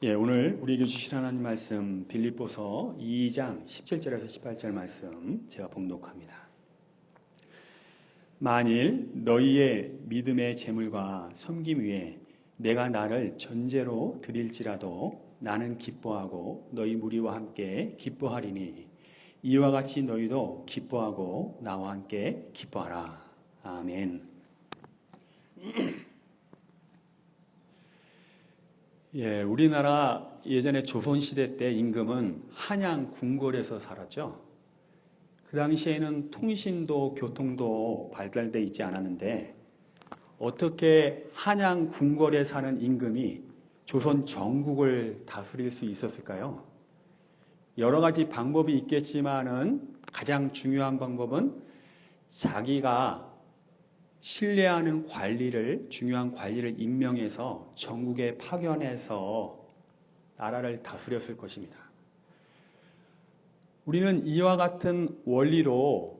오늘 우리에게 주신 하나님 말씀 빌립보서 2장 17절에서 18절 말씀 제가 봉독합니다. 만일 너희의 믿음의 재물과 섬김 위에 내가 나를 전제로 드릴지라도 나는 기뻐하고 너희 무리와 함께 기뻐하리니 이와 같이 너희도 기뻐하고 나와 함께 기뻐하라. 아멘. 우리나라 예전에 조선시대 때 임금은 한양 궁궐에서 살았죠. 그 당시에는 통신도 교통도 발달되어 있지 않았는데 어떻게 한양 궁궐에 사는 임금이 조선 전국을 다스릴 수 있었을까요? 여러 가지 방법이 있겠지만은 가장 중요한 방법은 자기가 신뢰하는 중요한 관리를 임명해서 전국에 파견해서 나라를 다스렸을 것입니다. 우리는 이와 같은 원리로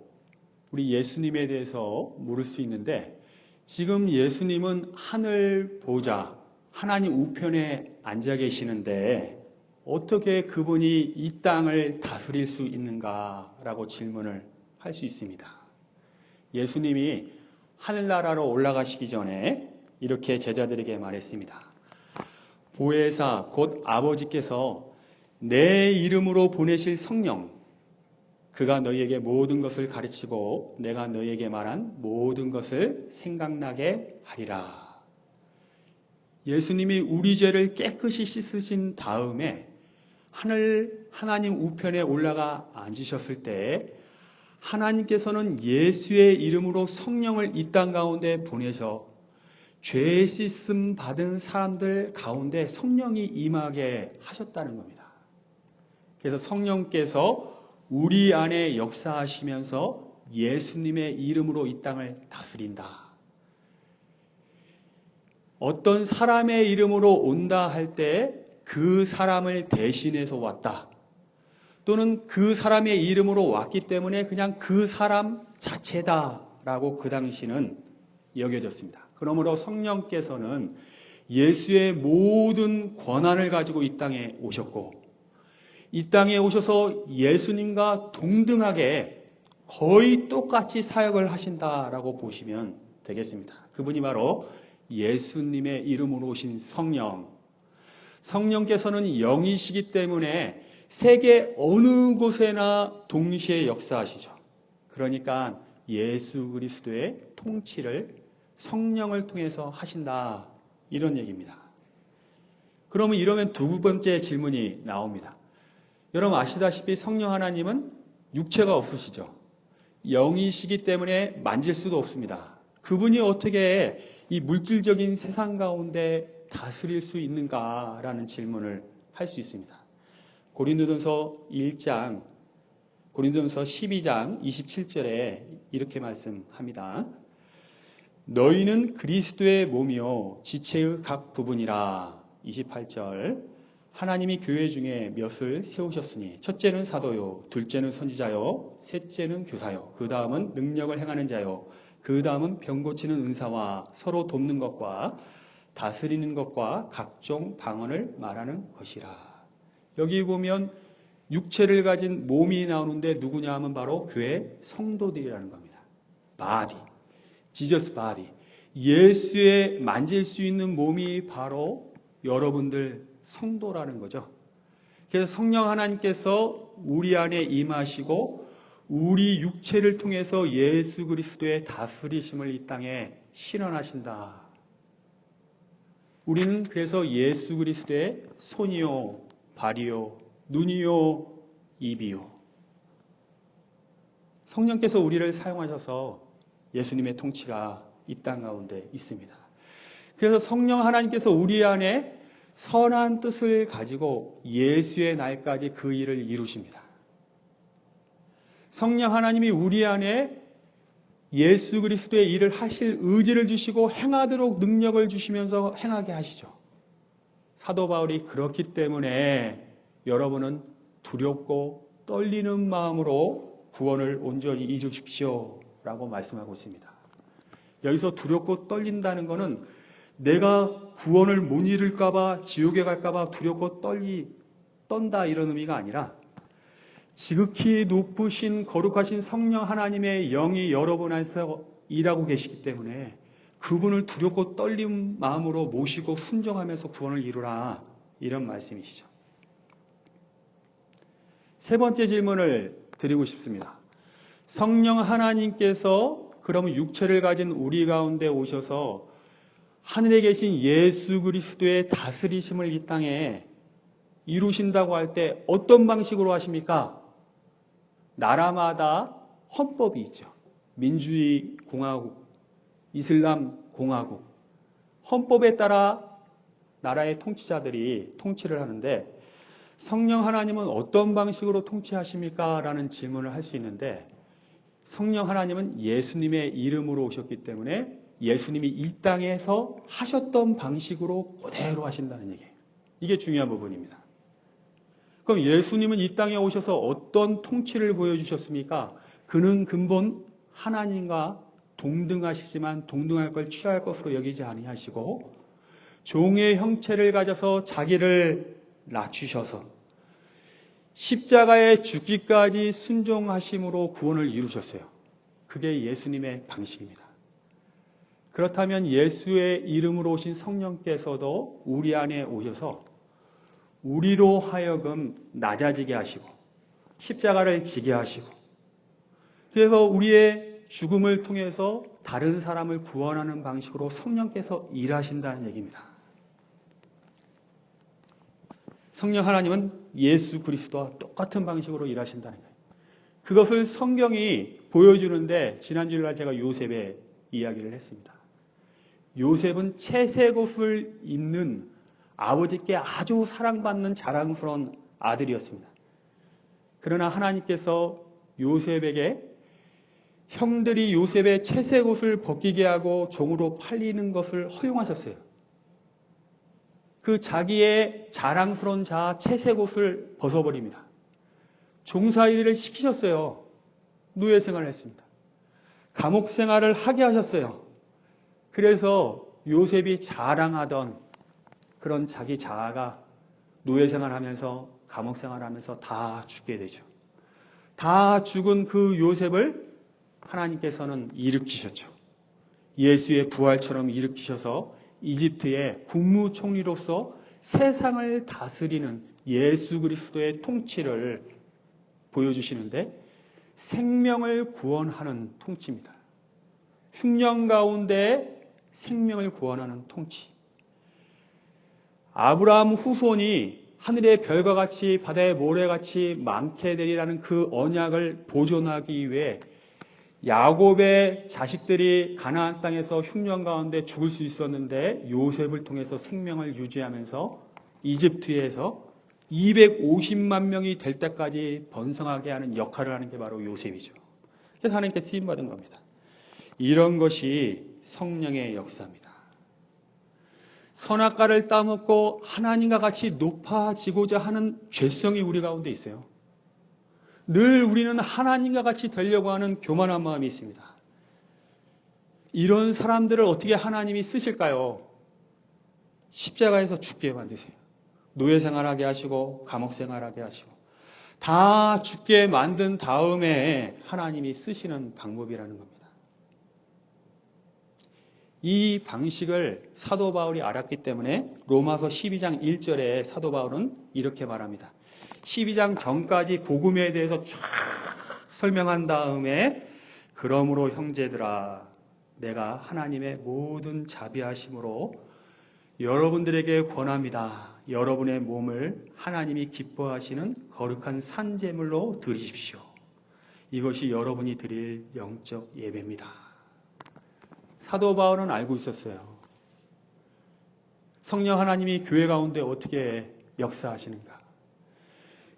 우리 예수님에 대해서 물을 수 있는데 지금 예수님은 하늘 보좌, 하나님 우편에 앉아 계시는데 어떻게 그분이 이 땅을 다스릴 수 있는가라고 질문을 할 수 있습니다. 예수님이 하늘나라로 올라가시기 전에 이렇게 제자들에게 말했습니다. 보혜사 곧 아버지께서 내 이름으로 보내실 성령, 그가 너희에게 모든 것을 가르치고 내가 너희에게 말한 모든 것을 생각나게 하리라. 예수님이 우리 죄를 깨끗이 씻으신 다음에 하나님 우편에 올라가 앉으셨을 때 하나님께서는 예수의 이름으로 성령을 이 땅 가운데 보내셔 죄 씻음 받은 사람들 가운데 성령이 임하게 하셨다는 겁니다. 그래서 성령께서 우리 안에 역사하시면서 예수님의 이름으로 이 땅을 다스린다. 어떤 사람의 이름으로 온다 할 때 그 사람을 대신해서 왔다. 또는 그 사람의 이름으로 왔기 때문에 그냥 그 사람 자체다라고 그 당시는 여겨졌습니다. 그러므로 성령께서는 예수의 모든 권한을 가지고 이 땅에 오셨고 이 땅에 오셔서 예수님과 동등하게 거의 똑같이 사역을 하신다라고 보시면 되겠습니다. 그분이 바로 예수님의 이름으로 오신 성령. 성령께서는 영이시기 때문에 세계 어느 곳에나 동시에 역사하시죠. 그러니까 예수 그리스도의 통치를 성령을 통해서 하신다. 이런 얘기입니다. 그러면 이러면 두 번째 질문이 나옵니다. 여러분 아시다시피 성령 하나님은 육체가 없으시죠. 영이시기 때문에 만질 수도 없습니다. 그분이 어떻게 이 물질적인 세상 가운데 다스릴 수 있는가라는 질문을 할 수 있습니다. 고린도전서 12장 27절에 이렇게 말씀합니다. 너희는 그리스도의 몸이요 지체의 각 부분이라. 28절 하나님이 교회 중에 몇을 세우셨으니 첫째는 사도요, 둘째는 선지자요, 셋째는 교사요, 그 다음은 능력을 행하는 자요, 그 다음은 병 고치는 은사와 서로 돕는 것과 다스리는 것과 각종 방언을 말하는 것이라. 여기 보면 육체를 가진 몸이 나오는데 누구냐 하면 바로 교회 성도들이라는 겁니다. body, Jesus body. 예수의 만질 수 있는 몸이 바로 여러분들 성도라는 거죠. 그래서 성령 하나님께서 우리 안에 임하시고 우리 육체를 통해서 예수 그리스도의 다스리심을 이 땅에 실현하신다. 우리는 그래서 예수 그리스도의 손이요, 발이요, 눈이요, 입이요. 성령께서 우리를 사용하셔서 예수님의 통치가 이 땅 가운데 있습니다. 그래서 성령 하나님께서 우리 안에 선한 뜻을 가지고 예수의 날까지 그 일을 이루십니다. 성령 하나님이 우리 안에 예수 그리스도의 일을 하실 의지를 주시고 행하도록 능력을 주시면서 행하게 하시죠. 사도 바울이 그렇기 때문에 여러분은 두렵고 떨리는 마음으로 구원을 온전히 이루십시오 라고 말씀하고 있습니다. 여기서 두렵고 떨린다는 것은 내가 구원을 못 이룰까봐 지옥에 갈까봐 두렵고 떤다 이런 의미가 아니라 지극히 높으신 거룩하신 성령 하나님의 영이 여러분 안에서 일하고 계시기 때문에 그분을 두렵고 떨린 마음으로 모시고 순종하면서 구원을 이루라 이런 말씀이시죠. 세 번째 질문을 드리고 싶습니다. 성령 하나님께서 그러면 육체를 가진 우리 가운데 오셔서 하늘에 계신 예수 그리스도의 다스리심을 이 땅에 이루신다고 할 때 어떤 방식으로 하십니까? 나라마다 헌법이 있죠. 민주주의 공화국, 이슬람 공화국. 헌법에 따라 나라의 통치자들이 통치를 하는데 성령 하나님은 어떤 방식으로 통치하십니까? 라는 질문을 할 수 있는데 성령 하나님은 예수님의 이름으로 오셨기 때문에 예수님이 이 땅에서 하셨던 방식으로 그대로 하신다는 얘기예요. 이게 중요한 부분입니다. 그럼 예수님은 이 땅에 오셔서 어떤 통치를 보여주셨습니까? 그는 근본 하나님과 동등하시지만 동등할 걸 취할 것으로 여기지 아니하시고 종의 형체를 가져서 자기를 낮추셔서 십자가에 죽기까지 순종하심으로 구원을 이루셨어요. 그게 예수님의 방식입니다. 그렇다면 예수의 이름으로 오신 성령께서도 우리 안에 오셔서 우리로 하여금 낮아지게 하시고 십자가를 지게 하시고 그래서 우리의 죽음을 통해서 다른 사람을 구원하는 방식으로 성령께서 일하신다는 얘기입니다. 성령 하나님은 예수 그리스도와 똑같은 방식으로 일하신다는 거예요. 그것을 성경이 보여주는데 지난주일날 제가 요셉의 이야기를 했습니다. 요셉은 채색옷을 입는 아버지께 아주 사랑받는 자랑스러운 아들이었습니다. 그러나 하나님께서 요셉에게 형들이 요셉의 채색옷을 벗기게 하고 종으로 팔리는 것을 허용하셨어요. 그 자기의 자랑스러운 채색옷을 벗어버립니다. 종살이를 시키셨어요. 노예 생활을 했습니다. 감옥 생활을 하게 하셨어요. 그래서 요셉이 자랑하던 그런 자기 자아가 노예 생활하면서 감옥 생활하면서 다 죽게 되죠. 다 죽은 그 요셉을 하나님께서는 일으키셨죠. 예수의 부활처럼 일으키셔서 이집트의 국무총리로서 세상을 다스리는 예수 그리스도의 통치를 보여주시는데 생명을 구원하는 통치입니다. 흉년 가운데 생명을 구원하는 통치. 아브라함 후손이 하늘의 별과 같이 바다의 모래같이 많게 되리라는 그 언약을 보존하기 위해 야곱의 자식들이 가나안 땅에서 흉년 가운데 죽을 수 있었는데 요셉을 통해서 생명을 유지하면서 이집트에서 250만 명이 될 때까지 번성하게 하는 역할을 하는 게 바로 요셉이죠. 그래서 하나님께 쓰임받은 겁니다. 이런 것이 성령의 역사입니다. 선악과를 따먹고 하나님과 같이 높아지고자 하는 죄성이 우리 가운데 있어요. 늘 우리는 하나님과 같이 되려고 하는 교만한 마음이 있습니다. 이런 사람들을 어떻게 하나님이 쓰실까요? 십자가에서 죽게 만드세요. 노예 생활하게 하시고 감옥 생활하게 하시고 다 죽게 만든 다음에 하나님이 쓰시는 방법이라는 겁니다. 이 방식을 사도 바울이 알았기 때문에 로마서 12장 1절에 사도 바울은 이렇게 말합니다. 12장 전까지 복음에 대해서 쫙 설명한 다음에 그러므로 형제들아 내가 하나님의 모든 자비하심으로 여러분들에게 권합니다. 여러분의 몸을 하나님이 기뻐하시는 거룩한 산제물로 드리십시오. 이것이 여러분이 드릴 영적 예배입니다. 사도 바울은 알고 있었어요. 성령 하나님이 교회 가운데 어떻게 역사하시는가.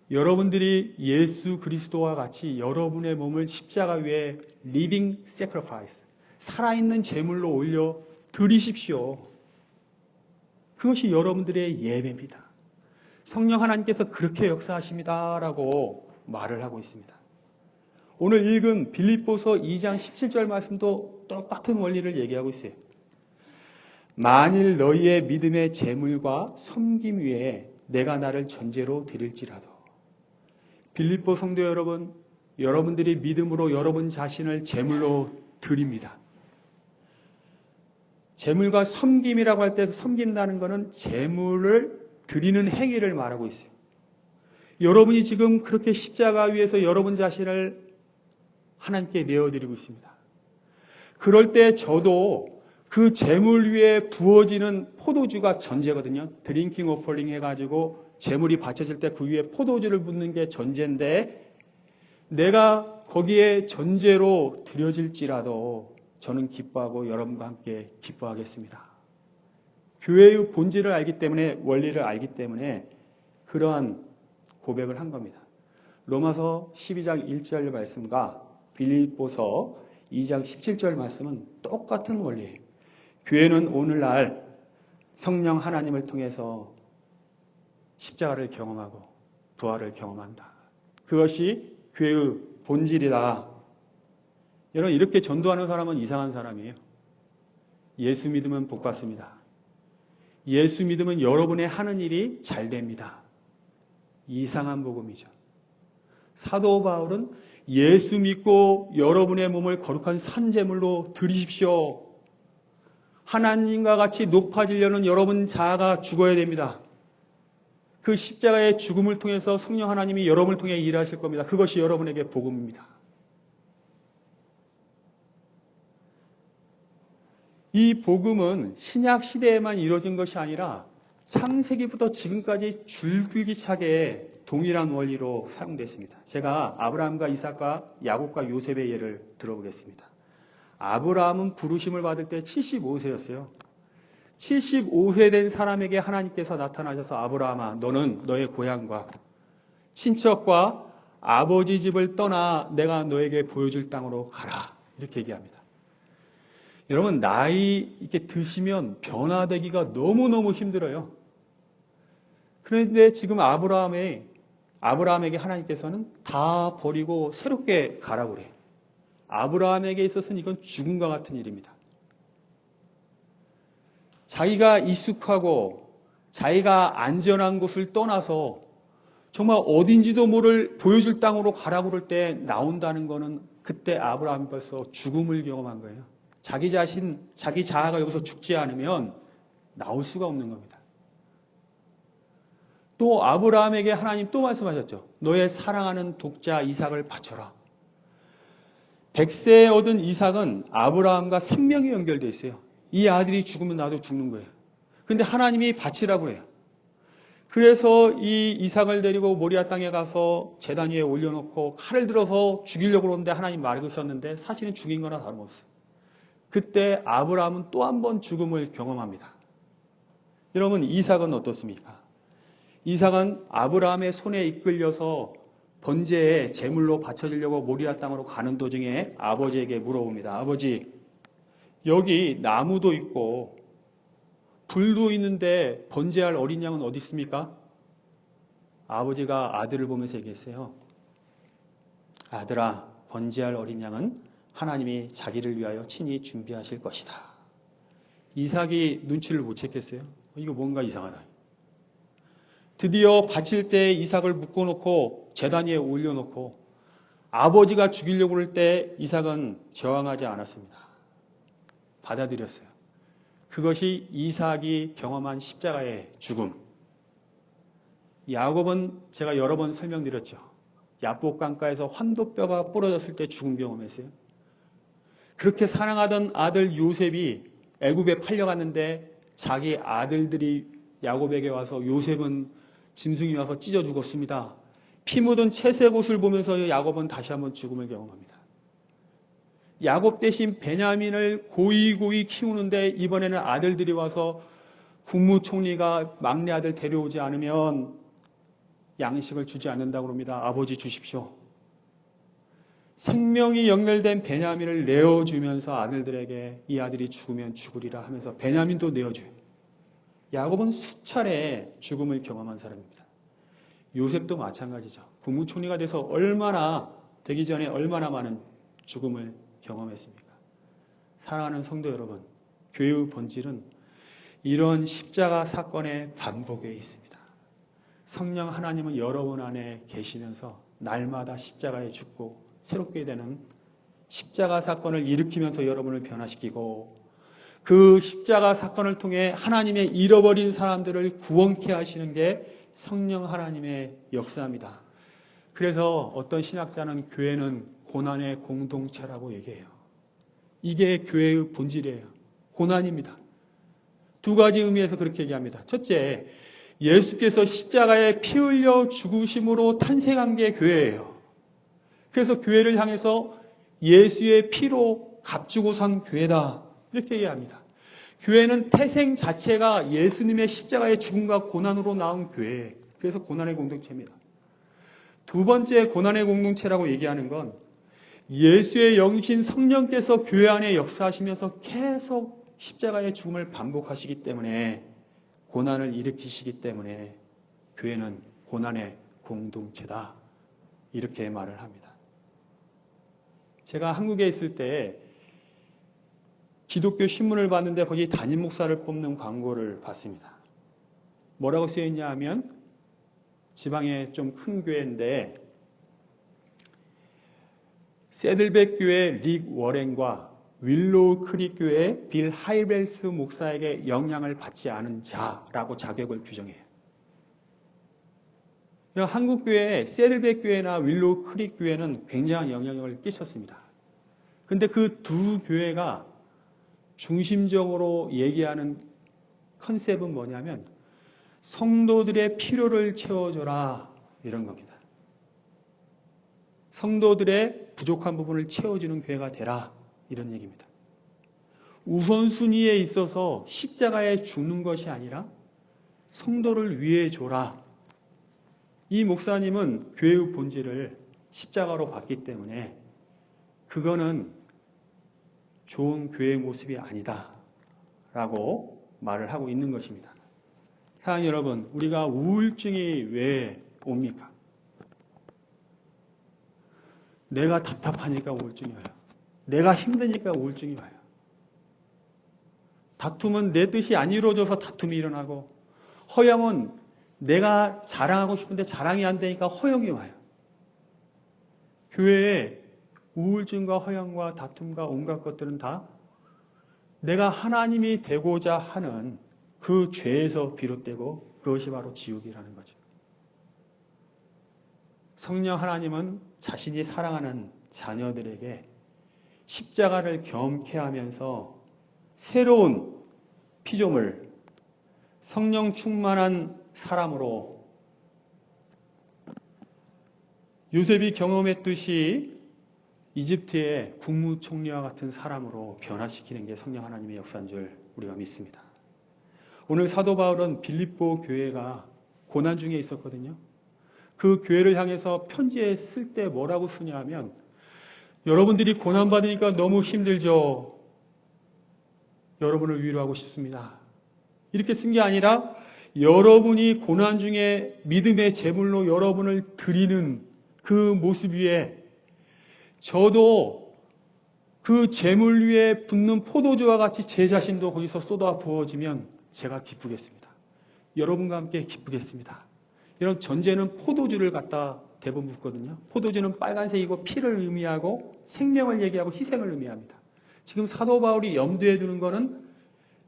여러분들이 예수 그리스도와 같이 여러분의 몸을 십자가 위에 living sacrifice, 살아있는 제물로 올려 드리십시오. 그것이 여러분들의 예배입니다. 성령 하나님께서 그렇게 역사하십니다라고 말을 하고 있습니다. 오늘 읽은 빌립보서 2장 17절 말씀도 똑같은 원리를 얘기하고 있어요. 만일 너희의 믿음의 재물과 섬김 위에 내가 나를 전제로 드릴지라도. 빌립보 성도 여러분, 여러분들이 믿음으로 여러분 자신을 제물로 드립니다. 제물과 섬김이라고 할 때 섬긴다는 것은 제물을 드리는 행위를 말하고 있어요. 여러분이 지금 그렇게 십자가 위에서 여러분 자신을 하나님께 내어드리고 있습니다. 그럴 때 저도 그 제물 위에 부어지는 포도주가 전제거든요. 드링킹 오퍼링 해가지고 제물이 바쳐질 때 그 위에 포도주를 붓는 게 전제인데, 내가 거기에 전제로 드려질지라도 저는 기뻐하고 여러분과 함께 기뻐하겠습니다. 교회의 본질을 알기 때문에, 원리를 알기 때문에 그러한 고백을 한 겁니다. 로마서 12장 1절 말씀과 빌립보서 2장 17절 말씀은 똑같은 원리예요. 교회는 오늘날 성령 하나님을 통해서 십자가를 경험하고 부활을 경험한다. 그것이 교회의 본질이다. 여러분, 이렇게 전도하는 사람은 이상한 사람이에요. 예수 믿으면 복 받습니다. 예수 믿으면 여러분의 하는 일이 잘 됩니다. 이상한 복음이죠. 사도 바울은 예수 믿고 여러분의 몸을 거룩한 산제물로 드리십시오. 하나님과 같이 높아지려는 여러분 자아가 죽어야 됩니다. 그 십자가의 죽음을 통해서 성령 하나님이 여러분을 통해 일하실 겁니다. 그것이 여러분에게 복음입니다. 이 복음은 신약 시대에만 이루어진 것이 아니라 창세기부터 지금까지 줄기차게 동일한 원리로 사용됐습니다. 제가 아브라함과 이삭과 야곱과 요셉의 예를 들어보겠습니다. 아브라함은 부르심을 받을 때 75세였어요. 75세 된 사람에게 하나님께서 나타나셔서 아브라함아, 너는 너의 고향과 친척과 아버지 집을 떠나 내가 너에게 보여줄 땅으로 가라. 이렇게 얘기합니다. 여러분, 나이 이렇게 드시면 변화되기가 너무너무 힘들어요. 그런데 지금 아브라함에게 하나님께서는 다 버리고 새롭게 가라고 그래요. 아브라함에게 있어서는 이건 죽음과 같은 일입니다. 자기가 익숙하고 자기가 안전한 곳을 떠나서 정말 어딘지도 모를 보여줄 땅으로 가라고 그럴 때 나온다는 거는, 그때 아브라함이 벌써 죽음을 경험한 거예요. 자기 자아가 여기서 죽지 않으면 나올 수가 없는 겁니다. 또 아브라함에게 하나님 또 말씀하셨죠. 너의 사랑하는 독자 이삭을 바쳐라. 100세에 얻은 이삭은 아브라함과 생명이 연결되어 있어요. 이 아들이 죽으면 나도 죽는 거예요. 근데 하나님이 바치라고 해요. 그래서 이 이삭을 데리고 모리아 땅에 가서 제단 위에 올려놓고 칼을 들어서 죽이려고 그러는데 하나님 말으셨는데 사실은 죽인 거나 다름없어요. 그때 아브라함은 또 한 번 죽음을 경험합니다. 여러분, 이삭은 어떻습니까? 이삭은 아브라함의 손에 이끌려서 번제에 제물로 바쳐지려고 모리아 땅으로 가는 도중에 아버지에게 물어봅니다. 아버지, 여기 나무도 있고 불도 있는데 번제할 어린 양은 어디 있습니까? 아버지가 아들을 보면서 얘기했어요. 아들아, 번제할 어린 양은 하나님이 자기를 위하여 친히 준비하실 것이다. 이삭이 눈치를 못 챘겠어요? 이거 뭔가 이상하다. 드디어 바칠 때 이삭을 묶어놓고 제단 위에 올려놓고 아버지가 죽이려고 할 때 이삭은 저항하지 않았습니다. 받아들였어요. 그것이 이삭이 경험한 십자가의 죽음. 야곱은 제가 여러 번 설명드렸죠. 야복 강가에서 환도뼈가 부러졌을 때 죽음 경험했어요. 그렇게 사랑하던 아들 요셉이 애굽에 팔려갔는데 자기 아들들이 야곱에게 와서 요셉은 짐승이 와서 찢어 죽었습니다. 피 묻은 채색 옷을 보면서 야곱은 다시 한번 죽음을 경험합니다. 야곱 대신 베냐민을 고이고이 키우는데 이번에는 아들들이 와서 국무총리가 막내 아들 데려오지 않으면 양식을 주지 않는다고 합니다. 아버지 주십시오. 생명이 연결된 베냐민을 내어주면서 아들들에게 이 아들이 죽으면 죽으리라 하면서 베냐민도 내어줘요. 야곱은 수차례 죽음을 경험한 사람입니다. 요셉도 마찬가지죠. 국무총리가 돼서 되기 전에 얼마나 많은 죽음을 경험했습니까? 사랑하는 성도 여러분, 교회의 본질은 이런 십자가 사건의 반복에 있습니다. 성령 하나님은 여러분 안에 계시면서 날마다 십자가에 죽고 새롭게 되는 십자가 사건을 일으키면서 여러분을 변화시키고 그 십자가 사건을 통해 하나님의 잃어버린 사람들을 구원케 하시는 게 성령 하나님의 역사입니다. 그래서 어떤 신학자는 교회는 고난의 공동체라고 얘기해요. 이게 교회의 본질이에요. 고난입니다. 두 가지 의미에서 그렇게 얘기합니다. 첫째, 예수께서 십자가에 피 흘려 죽으심으로 탄생한 게 교회예요. 그래서 교회를 향해서 예수의 피로 값주고 산 교회다. 이렇게 얘기합니다. 교회는 태생 자체가 예수님의 십자가의 죽음과 고난으로 나온 교회예요. 그래서 고난의 공동체입니다. 두 번째 고난의 공동체라고 얘기하는 건 예수의 영신 성령께서 교회 안에 역사하시면서 계속 십자가의 죽음을 반복하시기 때문에 고난을 일으키시기 때문에 교회는 고난의 공동체다. 이렇게 말을 합니다. 제가 한국에 있을 때 기독교 신문을 봤는데 거기 담임 목사를 뽑는 광고를 봤습니다. 뭐라고 쓰여있냐 하면 지방의 좀 큰 교회인데 새들백 교회 릭 워렌과 윌로우 크릭 교회 빌 하이벨스 목사에게 영향을 받지 않은 자라고 자격을 규정해요. 한국 교회 새들백 교회나 윌로우 크릭 교회는 굉장한 영향력을 끼쳤습니다. 근데 그 두 교회가 중심적으로 얘기하는 컨셉은 뭐냐면 성도들의 필요를 채워줘라 이런 겁니다. 성도들의 부족한 부분을 채워주는 교회가 되라 이런 얘기입니다. 우선순위에 있어서 십자가에 죽는 것이 아니라 성도를 위해 줘라. 이 목사님은 교회의 본질을 십자가로 봤기 때문에 그거는 좋은 교회의 모습이 아니다 라고 말을 하고 있는 것입니다. 사랑하는 여러분, 우리가 우울증이 왜 옵니까? 내가 답답하니까 우울증이 와요. 내가 힘드니까 우울증이 와요. 다툼은 내 뜻이 안 이루어져서 다툼이 일어나고 허영은 내가 자랑하고 싶은데 자랑이 안 되니까 허영이 와요. 교회에 우울증과 허영과 다툼과 온갖 것들은 다 내가 하나님이 되고자 하는 그 죄에서 비롯되고 그것이 바로 지옥이라는 거죠. 성령 하나님은 자신이 사랑하는 자녀들에게 십자가를 겸케 하면서 새로운 피조물, 성령 충만한 사람으로 요셉이 경험했듯이 이집트의 국무총리와 같은 사람으로 변화시키는 게 성령 하나님의 역사인 줄 우리가 믿습니다. 오늘 사도 바울은 빌립보 교회가 고난 중에 있었거든요. 그 교회를 향해서 편지에 쓸 때 뭐라고 쓰냐 하면 여러분들이 고난받으니까 너무 힘들죠. 여러분을 위로하고 싶습니다. 이렇게 쓴 게 아니라 여러분이 고난 중에 믿음의 제물로 여러분을 드리는 그 모습 위에 저도 그 제물 위에 붓는 포도주와 같이 제 자신도 거기서 쏟아 부어지면 제가 기쁘겠습니다. 여러분과 함께 기쁘겠습니다. 이런 전제는 포도주를 갖다 대부분 붓거든요. 포도주는 빨간색이고 피를 의미하고 생명을 얘기하고 희생을 의미합니다. 지금 사도 바울이 염두에 두는 것은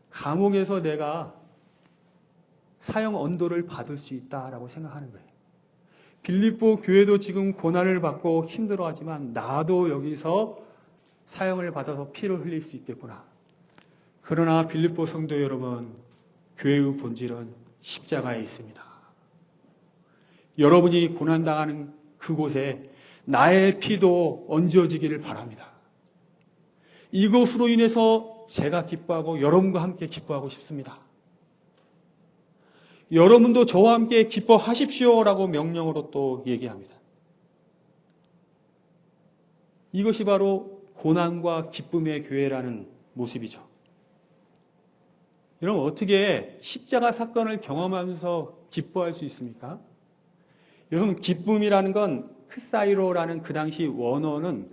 감옥에서 내가 사형 언도를 받을 수 있다라고 생각하는 거예요. 빌립보 교회도 지금 고난을 받고 힘들어하지만 나도 여기서 사형을 받아서 피를 흘릴 수 있겠구나. 그러나 빌립보 성도 여러분, 교회의 본질은 십자가에 있습니다. 여러분이 고난당하는 그곳에 나의 피도 얹어지기를 바랍니다. 이것으로 인해서 제가 기뻐하고 여러분과 함께 기뻐하고 싶습니다. 여러분도 저와 함께 기뻐하십시오라고 명령으로 또 얘기합니다. 이것이 바로 고난과 기쁨의 교회라는 모습이죠. 여러분 어떻게 십자가 사건을 경험하면서 기뻐할 수 있습니까? 여러분 기쁨이라는 건 크사이로라는 그 당시 원어는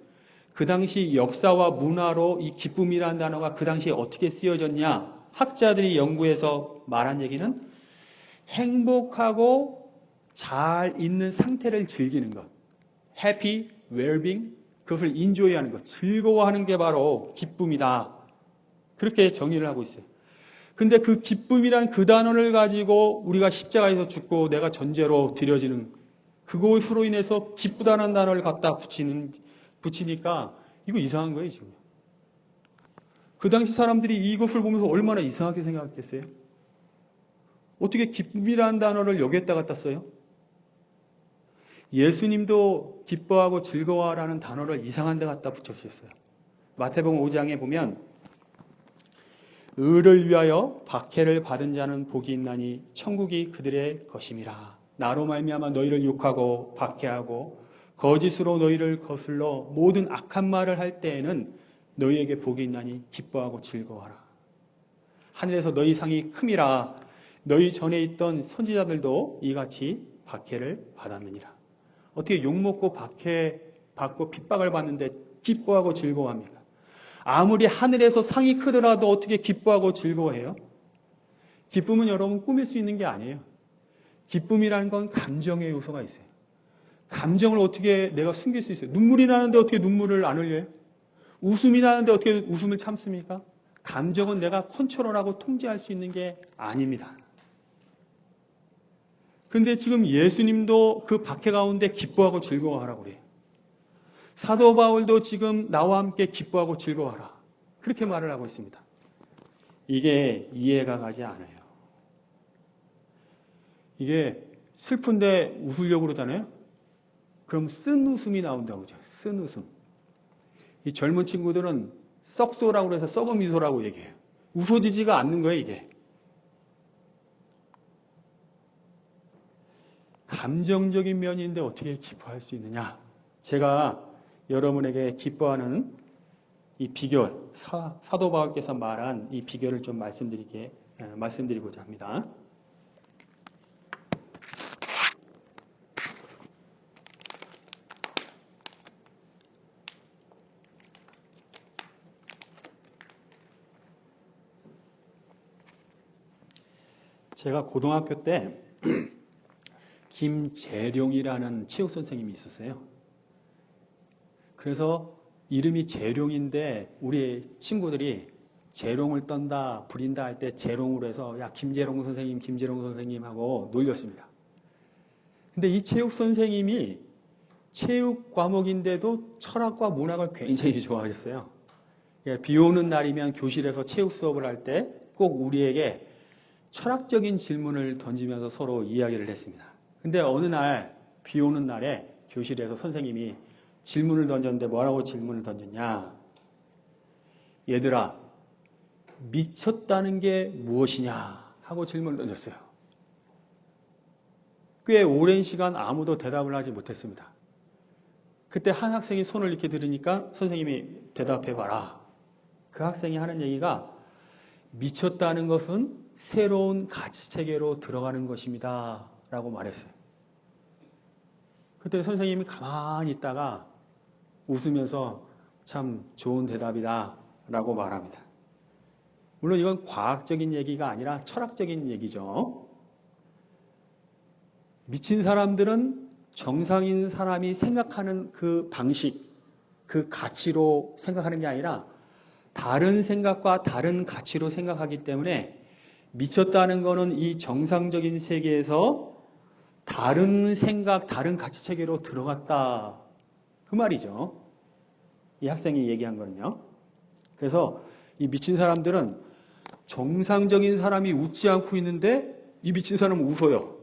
그 당시 역사와 문화로 이 기쁨이라는 단어가 그 당시에 어떻게 쓰여졌냐? 학자들이 연구해서 말한 얘기는 행복하고 잘 있는 상태를 즐기는 것. happy, well-being, 그것을 인조이하는 것, 즐거워하는 게 바로 기쁨이다. 그렇게 정의를 하고 있어요. 근데 그 기쁨이란 그 단어를 가지고 우리가 십자가에서 죽고 내가 전제로 드려지는 그것으로 인해서 기쁘다는 단어를 갖다 붙이니까 이거 이상한 거예요, 지금. 그 당시 사람들이 이것을 보면서 얼마나 이상하게 생각했겠어요? 어떻게 기쁨이라는 단어를 여기에다 갖다 써요? 예수님도 기뻐하고 즐거워라는 단어를 이상한 데 갖다 붙여주셨어요. 마태복음 5장에 보면 의를 위하여 박해를 받은 자는 복이 있나니 천국이 그들의 것임이라. 나로 말미암아 너희를 욕하고 박해하고 거짓으로 너희를 거슬러 모든 악한 말을 할 때에는 너희에게 복이 있나니 기뻐하고 즐거워하라. 하늘에서 너희 상이 큼이라. 너희 전에 있던 선지자들도 이같이 박해를 받았느니라. 어떻게 욕먹고 박해받고 핍박을 받는데 기뻐하고 즐거워합니까? 아무리 하늘에서 상이 크더라도 어떻게 기뻐하고 즐거워해요? 기쁨은 여러분 꾸밀 수 있는 게 아니에요. 기쁨이라는 건 감정의 요소가 있어요. 감정을 어떻게 내가 숨길 수 있어요? 눈물이 나는데 어떻게 눈물을 안 흘려요? 웃음이 나는데 어떻게 웃음을 참습니까? 감정은 내가 컨트롤하고 통제할 수 있는 게 아닙니다. 그런데 지금 예수님도 그 박해 가운데 기뻐하고 즐거워하라고 그래요. 사도 바울도 지금 나와 함께 기뻐하고 즐거워하라. 그렇게 말을 하고 있습니다. 이게 이해가 가지 않아요. 이게 슬픈데 웃으려고 그러잖아요. 그럼 쓴 웃음이 나온다고 그러죠. 쓴 웃음. 이 젊은 친구들은 썩소라고 해서 썩은 미소라고 얘기해요. 웃어지지가 않는 거예요, 이게. 감정적인 면인데 어떻게 기뻐할 수 있느냐. 제가 여러분에게 기뻐하는 이 비결, 사도 바울께서 말한 이 비결을 좀 말씀드리고자 합니다. 제가 고등학교 때 김재룡이라는 체육 선생님이 있었어요. 그래서 이름이 재룡인데 우리 친구들이 재롱을 떤다, 부린다 할 때 재롱으로 해서 야 김재롱 선생님 하고 놀렸습니다. 근데 이 체육 선생님이 체육 과목인데도 철학과 문학을 굉장히 좋아하셨어요. 비 오는 날이면 교실에서 체육 수업을 할 때 꼭 우리에게 철학적인 질문을 던지면서 서로 이야기를 했습니다. 근데 어느 날 비 오는 날에 교실에서 선생님이 질문을 던졌는데 뭐라고 질문을 던졌냐. 얘들아, 미쳤다는 게 무엇이냐 하고 질문을 던졌어요. 꽤 오랜 시간 아무도 대답을 하지 못했습니다. 그때 한 학생이 손을 이렇게 들으니까 선생님이 대답해봐라. 그 학생이 하는 얘기가 미쳤다는 것은 새로운 가치체계로 들어가는 것입니다 라고 말했어요. 그때 선생님이 가만히 있다가 웃으면서 참 좋은 대답이다 라고 말합니다. 물론 이건 과학적인 얘기가 아니라 철학적인 얘기죠. 미친 사람들은 정상인 사람이 생각하는 그 방식, 그 가치로 생각하는 게 아니라 다른 생각과 다른 가치로 생각하기 때문에 미쳤다는 것은 이 정상적인 세계에서 다른 생각, 다른 가치 체계로 들어갔다. 그 말이죠. 이 학생이 얘기한 거는요. 그래서 이 미친 사람들은 정상적인 사람이 웃지 않고 있는데 이 미친 사람은 웃어요.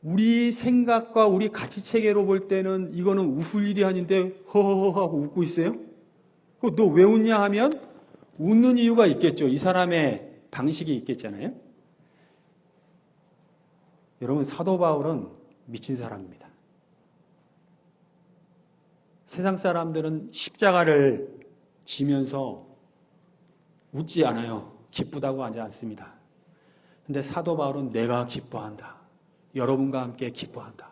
우리 생각과 우리 가치 체계로 볼 때는 이거는 웃을 일이 아닌데 허허허 하고 웃고 있어요. 너 왜 웃냐 하면 웃는 이유가 있겠죠. 이 사람의 방식이 있겠잖아요. 여러분 사도 바울은 미친 사람입니다. 세상 사람들은 십자가를 지면서 웃지 않아요. 기쁘다고 하지 않습니다. 근데 사도 바울은 내가 기뻐한다. 여러분과 함께 기뻐한다.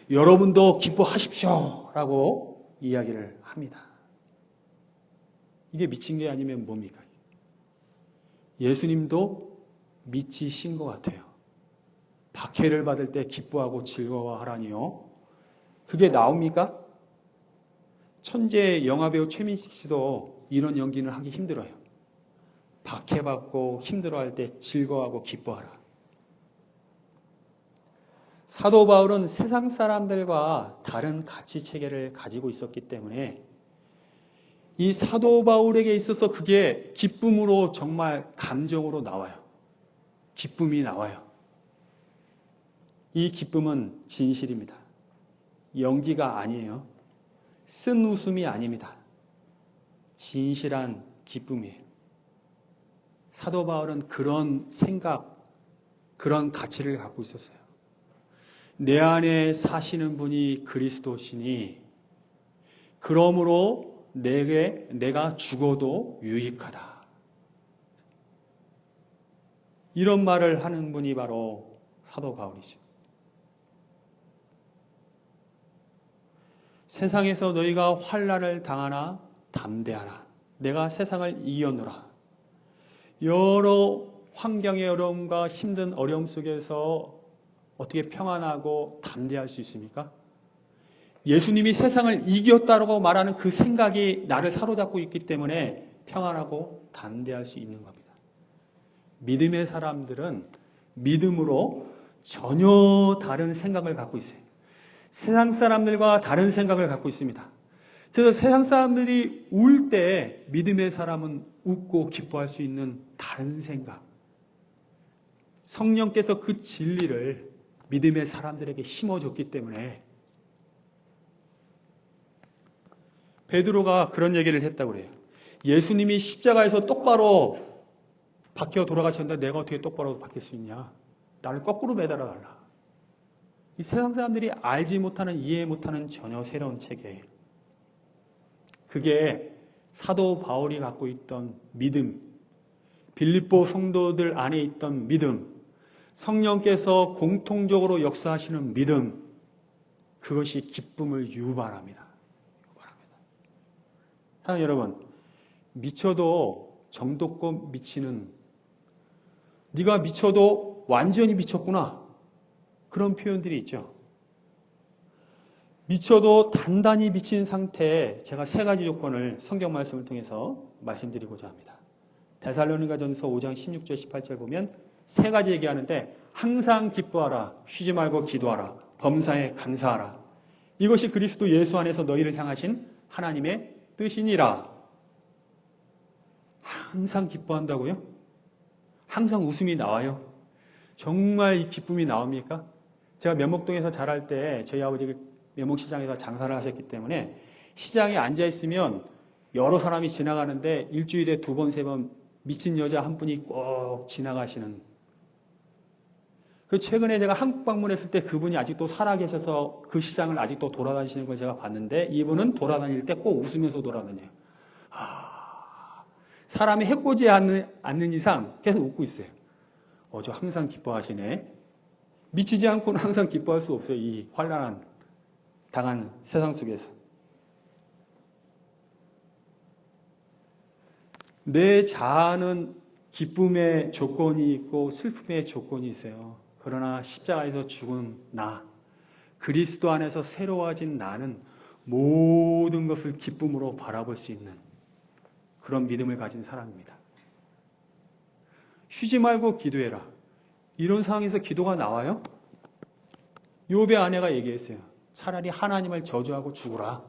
여러분도 기뻐하십시오. 라고 이야기를 합니다. 이게 미친 게 아니면 뭡니까? 예수님도 미치신 것 같아요. 박해를 받을 때 기뻐하고 즐거워하라니요. 그게 나옵니까? 천재 영화배우 최민식 씨도 이런 연기는 하기 힘들어요. 박해받고 힘들어할 때 즐거워하고 기뻐하라. 사도 바울은 세상 사람들과 다른 가치 체계를 가지고 있었기 때문에 이 사도 바울에게 있어서 그게 기쁨으로 정말 감정으로 나와요. 기쁨이 나와요. 이 기쁨은 진실입니다. 연기가 아니에요. 쓴 웃음이 아닙니다. 진실한 기쁨이에요. 사도 바울은 그런 생각, 그런 가치를 갖고 있었어요. 내 안에 사시는 분이 그리스도시니 그러므로 내가 죽어도 유익하다. 이런 말을 하는 분이 바로 사도 바울이죠. 세상에서 너희가 환난을 당하나 담대하라. 내가 세상을 이겨노라. 여러 환경의 어려움과 힘든 어려움 속에서 어떻게 평안하고 담대할 수 있습니까? 예수님이 세상을 이겼다고 말하는 그 생각이 나를 사로잡고 있기 때문에 평안하고 담대할 수 있는 겁니다. 믿음의 사람들은 믿음으로 전혀 다른 생각을 갖고 있어요. 세상 사람들과 다른 생각을 갖고 있습니다. 그래서 세상 사람들이 울 때 믿음의 사람은 웃고 기뻐할 수 있는 다른 생각. 성령께서 그 진리를 믿음의 사람들에게 심어줬기 때문에 베드로가 그런 얘기를 했다고 그래요. 예수님이 십자가에서 똑바로 박혀 돌아가셨는데 내가 어떻게 똑바로 박힐 수 있냐. 나를 거꾸로 매달아달라. 이 세상 사람들이 알지 못하는, 이해 못하는 전혀 새로운 체계. 그게 사도 바울이 갖고 있던 믿음, 빌립보 성도들 안에 있던 믿음, 성령께서 공통적으로 역사하시는 믿음, 그것이 기쁨을 유발합니다. 사랑하는 여러분, 미쳐도 정도껏 미치는, 네가 미쳐도 완전히 미쳤구나. 그런 표현들이 있죠. 미쳐도 단단히 미친 상태에 제가 세 가지 조건을 성경 말씀을 통해서 말씀드리고자 합니다. 데살로니가전서 5장 16절 18절 보면 세 가지 얘기하는데 항상 기뻐하라, 쉬지 말고 기도하라, 범사에 감사하라. 이것이 그리스도 예수 안에서 너희를 향하신 하나님의 뜻이니라. 항상 기뻐한다고요? 항상 웃음이 나와요? 정말 이 기쁨이 나옵니까? 제가 면목동에서 자랄 때 저희 아버지가 면목시장에서 장사를 하셨기 때문에 시장에 앉아있으면 여러 사람이 지나가는데 일주일에 2번, 3번 미친 여자 한 분이 꼭 지나가시는. 그 최근에 제가 한국 방문했을 때 그분이 아직도 살아계셔서 그 시장을 아직도 돌아다니시는 걸 제가 봤는데 이분은 돌아다닐 때 꼭 웃으면서 돌아다녀요. 사람이 해코지 않는 이상 계속 웃고 있어요. 저 항상 기뻐하시네. 미치지 않고는 항상 기뻐할 수 없어요. 이 환난한 당한 세상 속에서. 내 자아는 기쁨의 조건이 있고 슬픔의 조건이 있어요. 그러나 십자가에서 죽은 나, 그리스도 안에서 새로워진 나는 모든 것을 기쁨으로 바라볼 수 있는 그런 믿음을 가진 사람입니다. 쉬지 말고 기도해라. 이런 상황에서 기도가 나와요? 욥의 아내가 얘기했어요. 차라리 하나님을 저주하고 죽으라.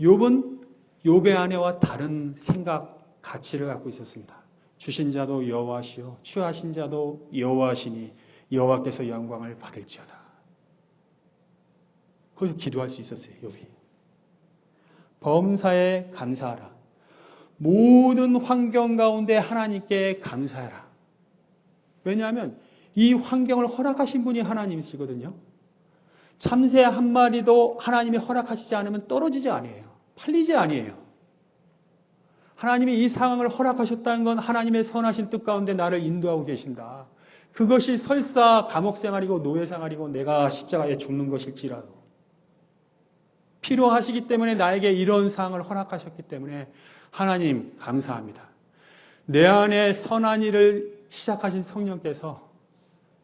욥은 욥의 아내와 다른 생각, 가치를 갖고 있었습니다. 주신 자도 여호와시요 취하신 자도 여호와시니 여호와께서 영광을 받을지어다. 거기서 기도할 수 있었어요. 욥이. 범사에 감사하라. 모든 환경 가운데 하나님께 감사하라. 왜냐하면 이 환경을 허락하신 분이 하나님이시거든요. 참새 한 마리도 하나님이 허락하시지 않으면 떨어지지 아니에요. 팔리지 아니에요. 하나님이 이 상황을 허락하셨다는 건 하나님의 선하신 뜻 가운데 나를 인도하고 계신다. 그것이 설사 감옥 생활이고 노예 생활이고 내가 십자가에 죽는 것일지라도 필요하시기 때문에 나에게 이런 상황을 허락하셨기 때문에 하나님 감사합니다. 내 안에 선한 일을 시작하신 성령께서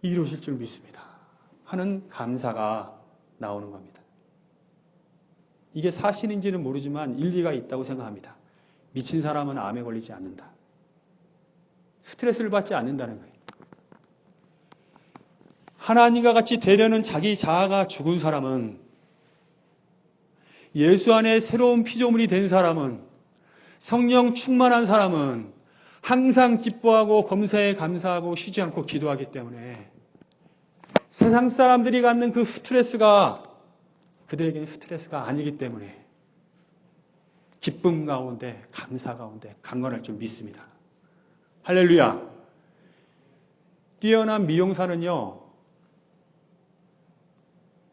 이루실 줄 믿습니다 하는 감사가 나오는 겁니다. 이게 사실인지는 모르지만 일리가 있다고 생각합니다. 미친 사람은 암에 걸리지 않는다. 스트레스를 받지 않는다는 거예요. 하나님과 같이 되려는 자기 자아가 죽은 사람은, 예수 안에 새로운 피조물이 된 사람은, 성령 충만한 사람은 항상 기뻐하고 범사에 감사하고 쉬지 않고 기도하기 때문에 세상 사람들이 갖는 그 스트레스가 그들에게는 스트레스가 아니기 때문에 기쁨 가운데, 감사 가운데 강건할 줄 믿습니다. 할렐루야. 뛰어난 미용사는요,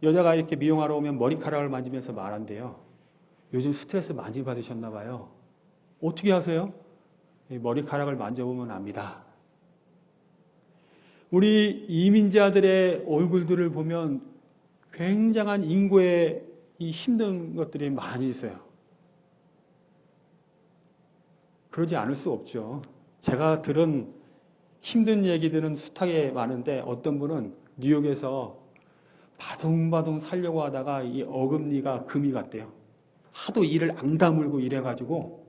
여자가 이렇게 미용하러 오면 머리카락을 만지면서 말한대요. 요즘 스트레스 많이 받으셨나 봐요. 어떻게 하세요? 머리카락을 만져보면 압니다. 우리 이민자들의 얼굴들을 보면 굉장한 인고의 이 힘든 것들이 많이 있어요. 그러지 않을 수 없죠. 제가 들은 힘든 얘기들은 숱하게 많은데, 어떤 분은 뉴욕에서 바둥바둥 살려고 하다가 이 어금니가 금이 갔대요. 하도 일을 앙다물고 이래가지고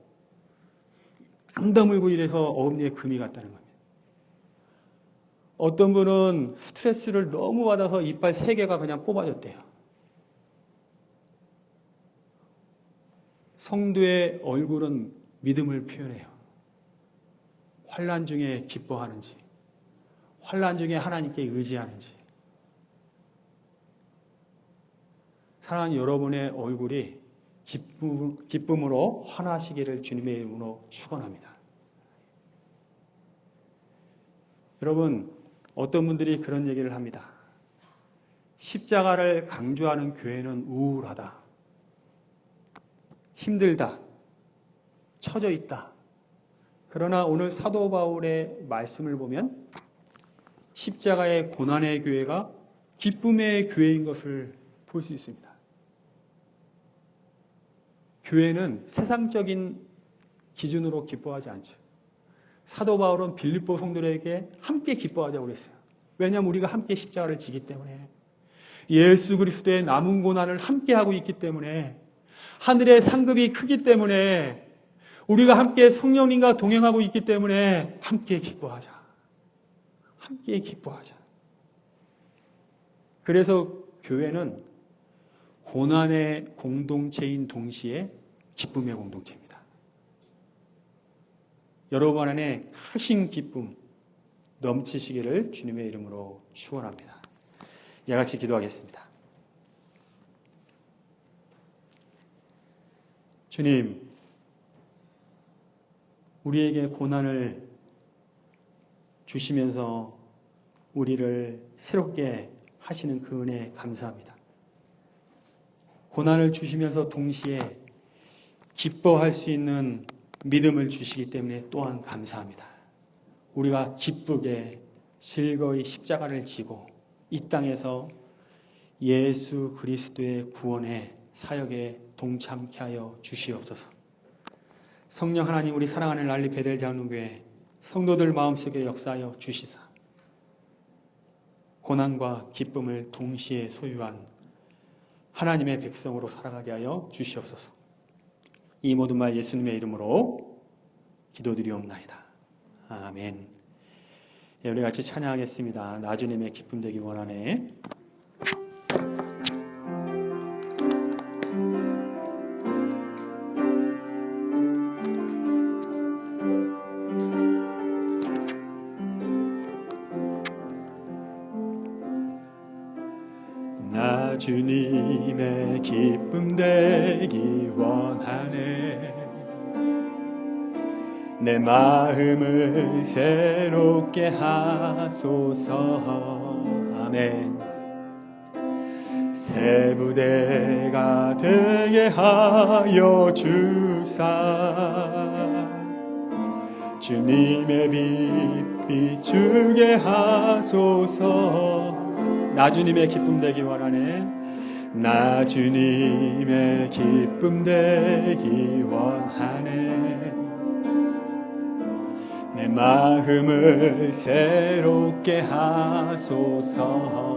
앙다물고 이래서 어금니에 금이 갔다는 겁니다. 어떤 분은 스트레스를 너무 받아서 이빨 3개가 그냥 뽑아졌대요. 성도의 얼굴은 믿음을 표현해요. 환난 중에 기뻐하는지, 환난 중에 하나님께 의지하는지. 사랑하는 여러분의 얼굴이 기쁨으로 환하시기를 주님의 이름으로 축원합니다. 여러분, 어떤 분들이 그런 얘기를 합니다. 십자가를 강조하는 교회는 우울하다, 힘들다, 처져 있다. 그러나 오늘 사도 바울의 말씀을 보면 십자가의 고난의 교회가 기쁨의 교회인 것을 볼 수 있습니다. 교회는 세상적인 기준으로 기뻐하지 않죠. 사도 바울은 빌립보 성도들에게 함께 기뻐하자고 그랬어요. 왜냐하면 우리가 함께 십자가를 지기 때문에, 예수 그리스도의 남은 고난을 함께 하고 있기 때문에, 하늘의 상급이 크기 때문에, 우리가 함께 성령님과 동행하고 있기 때문에 함께 기뻐하자. 함께 기뻐하자. 그래서 교회는 고난의 공동체인 동시에 기쁨의 공동체입니다. 여러분 안에 크신 기쁨 넘치시기를 주님의 이름으로 축원합니다. 이같이 기도하겠습니다. 주님, 우리에게 고난을 주시면서 우리를 새롭게 하시는 그 은혜에 감사합니다. 고난을 주시면서 동시에 기뻐할 수 있는 믿음을 주시기 때문에 또한 감사합니다. 우리가 기쁘게 즐거이 십자가를 지고 이 땅에서 예수 그리스도의 구원의 사역에 동참케 하여 주시옵소서. 성령 하나님, 우리 사랑하는 난리 베델 장로교회 성도들 마음속에 역사하여 주시사 고난과 기쁨을 동시에 소유한 하나님의 백성으로 살아가게 하여 주시옵소서. 이 모든 말 예수님의 이름으로 기도드리옵나이다. 아멘. 예, 우리 같이 찬양하겠습니다. 나 주님의 기쁨 되기 원하네. 나 주님의 기쁨 되기 원하네. 내 마음을 새롭게 하소서. 아멘. 새 부대가 되게 하여 주사 주님의 빛 비추게 하소서. 나 주님의 기쁨 되기 원하네. 나 주님의 기쁨 되기 원하네. 마음을 새롭게 하소서.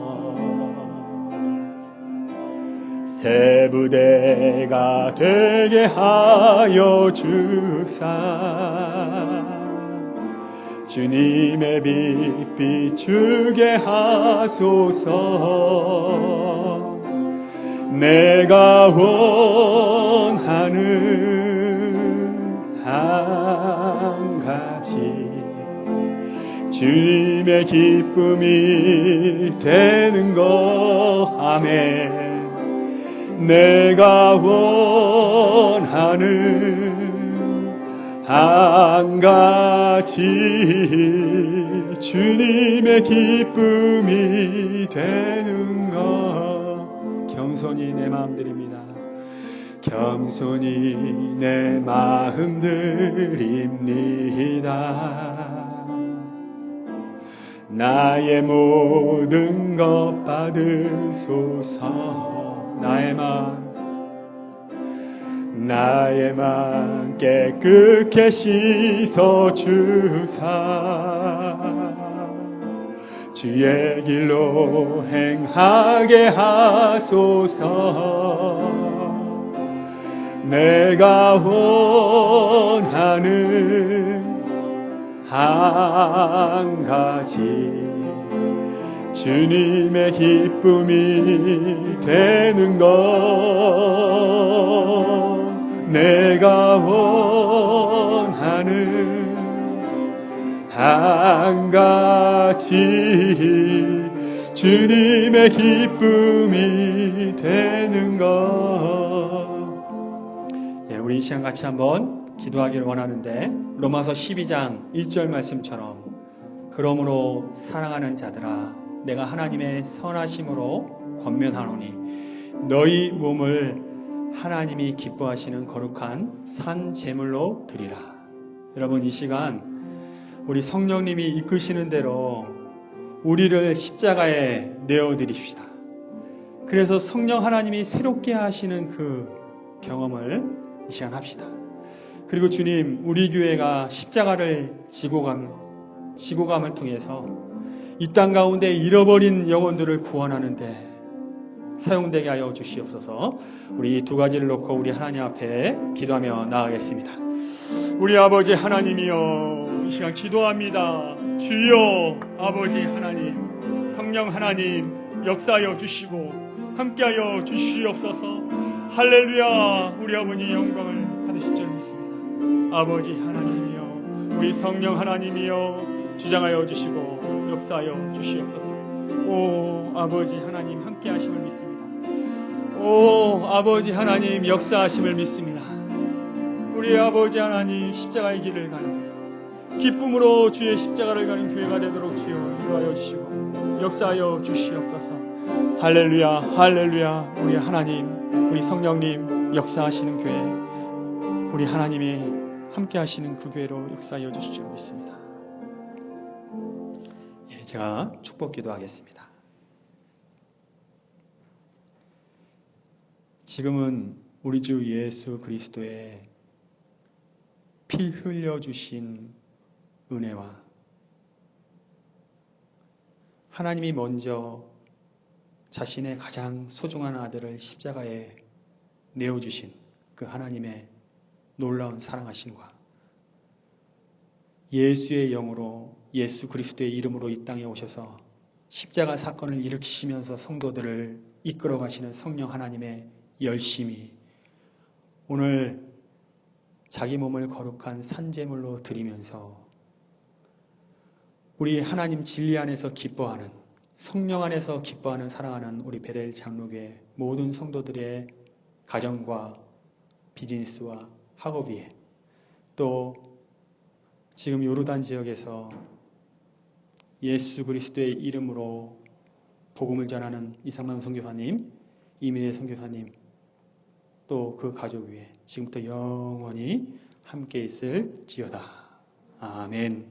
새 부대가 되게 하여 주사 주님의 빛 비추게 하소서. 내가 원하는 한 가지 주님의 기쁨이 되는 것. 아멘. 내가 원하는 한 가지 주님의 기쁨이 되는 것. 겸손히 내 마음 드립니다. 겸손히 내 마음 드립니다. 나의 모든 것 받으소서. 나의 맘 깨끗게 씻어 주사 주의 길로 행하게 하소서. 내가 원하는 한 가지 주님의 기쁨이 되는 것. 내가 원하는 한 가지 주님의 기쁨이 되는 것. 우리 이 시간 같이 한번 기도하기를 원하는데, 로마서 12장 1절 말씀처럼 그러므로 사랑하는 자들아 내가 하나님의 선하심으로 권면하노니 너희 몸을 하나님이 기뻐하시는 거룩한 산 제물로 드리라. 여러분, 이 시간 우리 성령님이 이끄시는 대로 우리를 십자가에 내어드립시다. 그래서 성령 하나님이 새롭게 하시는 그 경험을 이 시간 합시다. 그리고 주님, 우리 교회가 십자가를 지고감을 통해서 이 땅 가운데 잃어버린 영혼들을 구원하는데 사용되게 하여 주시옵소서. 우리 두 가지를 놓고 우리 하나님 앞에 기도하며 나아가겠습니다. 우리 아버지 하나님이여, 이 시간 기도합니다. 주여, 아버지 하나님, 성령 하나님 역사하여 주시고 함께하여 주시옵소서. 할렐루야. 우리 아버지 영광을 받으실 줄 믿습니다. 아버지 하나님이여, 우리 성령 하나님이여 주장하여 주시고 역사하여 주시옵소서. 오 아버지 하나님 함께 하심을 믿습니다. 오 아버지 하나님 역사하심을 믿습니다. 우리 아버지 하나님 십자가의 길을 가는 기쁨으로 주의 십자가를 가는 교회가 되도록 주여 인도하여 주시고 역사하여 주시옵소서. 할렐루야 할렐루야. 우리 하나님, 우리 성령님 역사하시는 교회, 우리 하나님이 함께 하시는 그 교회로 역사하여 주실 줄 믿습니다. 제가 축복 기도하겠습니다. 지금은 우리 주 예수 그리스도의 피 흘려주신 은혜와 하나님이 먼저 자신의 가장 소중한 아들을 십자가에 내어주신 그 하나님의 놀라운 사랑하심과 예수의 영으로, 예수 그리스도의 이름으로 이 땅에 오셔서 십자가 사건을 일으키시면서 성도들을 이끌어 가시는 성령 하나님의 열심이 오늘 자기 몸을 거룩한 산제물로 드리면서 우리 하나님 진리 안에서 기뻐하는, 성령 안에서 기뻐하는 사랑하는 우리 베델 장로교회 모든 성도들의 가정과 비즈니스와 학업위에, 또 지금 요르단 지역에서 예수 그리스도의 이름으로 복음을 전하는 이상만 선교사님, 이민혜 선교사님, 또 그 가족 위에 지금부터 영원히 함께 있을지어다. 아멘.